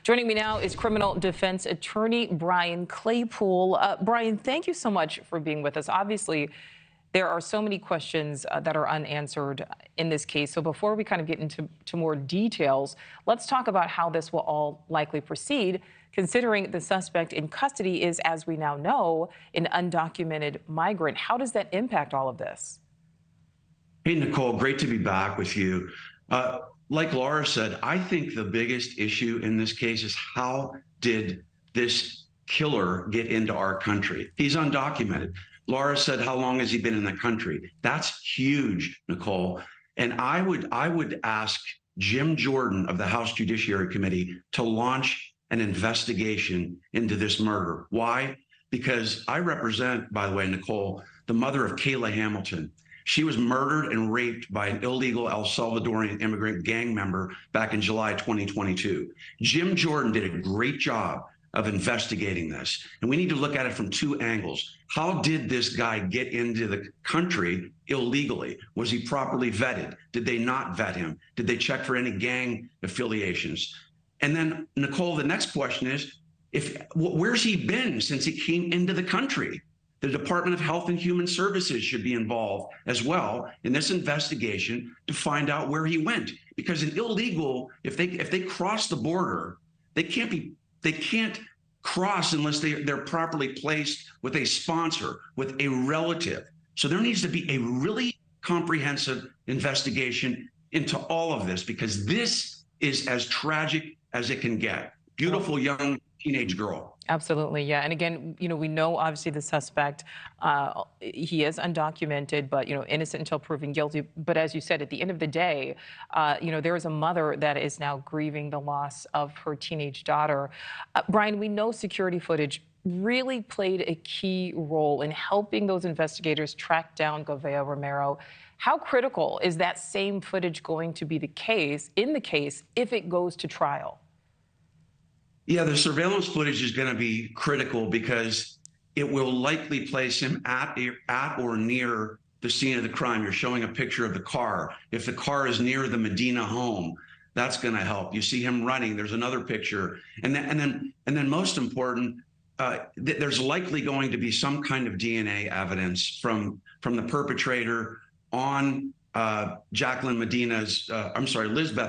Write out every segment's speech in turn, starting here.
Joining me now is criminal defense attorney Brian Claypool. Brian, thank you so much for being with us. Obviously, there are so many questions that are unanswered in this case. So before we kind of get into more details, let's talk about how this will all likely proceed, considering the suspect in custody is, as we now know, an undocumented migrant. How does that impact all of this? Hey, Nichole, great to be back with you. Like Laura said, I think the biggest issue in this case is how did this killer get into our country? He's undocumented. Laura said, how long has he been in the country? That's huge, Nichole. And I would ask Jim Jordan of the House Judiciary Committee to launch an investigation into this murder. Why? Because I represent, by the way, Nichole, the mother of Kayla Hamilton. She was murdered and raped by an illegal El Salvadorian immigrant gang member back in July 2022. Jim Jordan did a great job of investigating this. And we need to look at it from two angles. How did this guy get into the country illegally? Was he properly vetted? Did they not vet him? Did they check for any gang affiliations? And then, Nichole, the next question is, where's he been since he came into the country? The Department of Health and Human Services should be involved as well in this investigation to find out where he went. Because an illegal, if they cross the border, they can't cross unless they're properly placed with a sponsor, with a relative. So there needs to be a really comprehensive investigation into all of this, because this is as tragic as it can get. Beautiful young teenage girl. Absolutely, yeah. And again, we know obviously the suspect, he is undocumented, but, innocent until proven guilty. But as you said, at the end of the day, there is a mother that is now grieving the loss of her teenage daughter. Brian, we know security footage really played a key role in helping those investigators track down Govea Romero. How critical is that same footage going to be the case if it goes to trial? Yeah, the surveillance footage is going to be critical because it will likely place him at or near the scene of the crime. You're showing a picture of the car. If the car is near the Medina home, that's going to help. You see him running. There's another picture, and then most important, there's likely going to be some kind of DNA evidence from the perpetrator on Lizbeth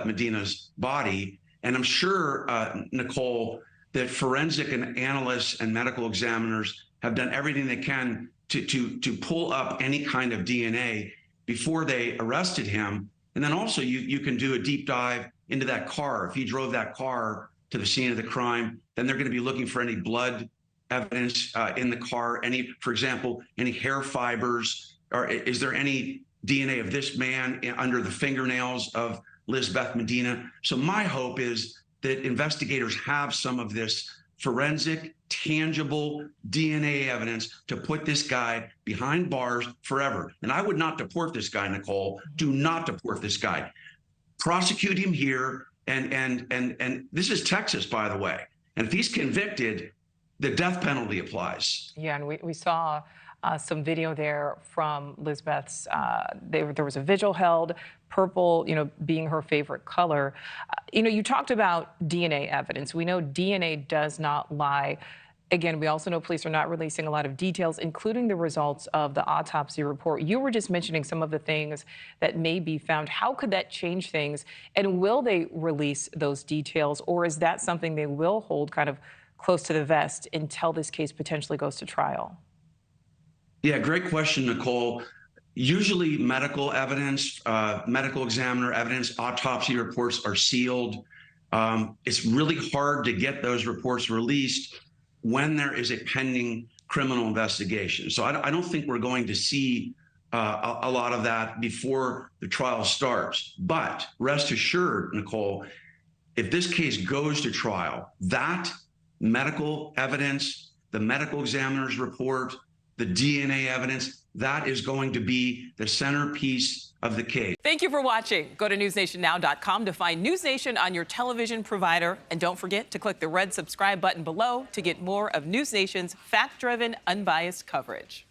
Medina's body. And I'm sure, Nichole, that forensic and analysts and medical examiners have done everything they can to pull up any kind of DNA before they arrested him. And then also you can do a deep dive into that car. If he drove that car to the scene of the crime, then they're going to be looking for any blood evidence in the car, for example, any hair fibers, or is there any DNA of this man under the fingernails of Lizbeth Medina? So my hope is that investigators have some of this forensic, tangible DNA evidence to put this guy behind bars forever. And I would not deport this guy, Nichole. Do not deport this guy. Prosecute him here. And this is Texas, by the way. And if he's convicted, the death penalty applies. Yeah, and we saw some video there from Lizbeth's. There was a vigil held, purple, being her favorite color. You talked about DNA evidence. We know DNA does not lie. Again, we also know police are not releasing a lot of details, including the results of the autopsy report. You were just mentioning some of the things that may be found. How could that change things? And will they release those details, or is that something they will hold kind of close to the vest until this case potentially goes to trial? Yeah, great question, Nichole. Usually medical evidence, medical examiner evidence, autopsy reports are sealed. It's really hard to get those reports released when there is a pending criminal investigation. So I don't think we're going to see a lot of that before the trial starts. But rest assured, Nichole, if this case goes to trial, that medical evidence, the medical examiner's report, the DNA evidence, that is going to be the centerpiece of the case. Thank you for watching. Go to newsnationnow.com to find NewsNation on your television provider. And don't forget to click the red subscribe button below to get more of NewsNation's fact-driven, unbiased coverage.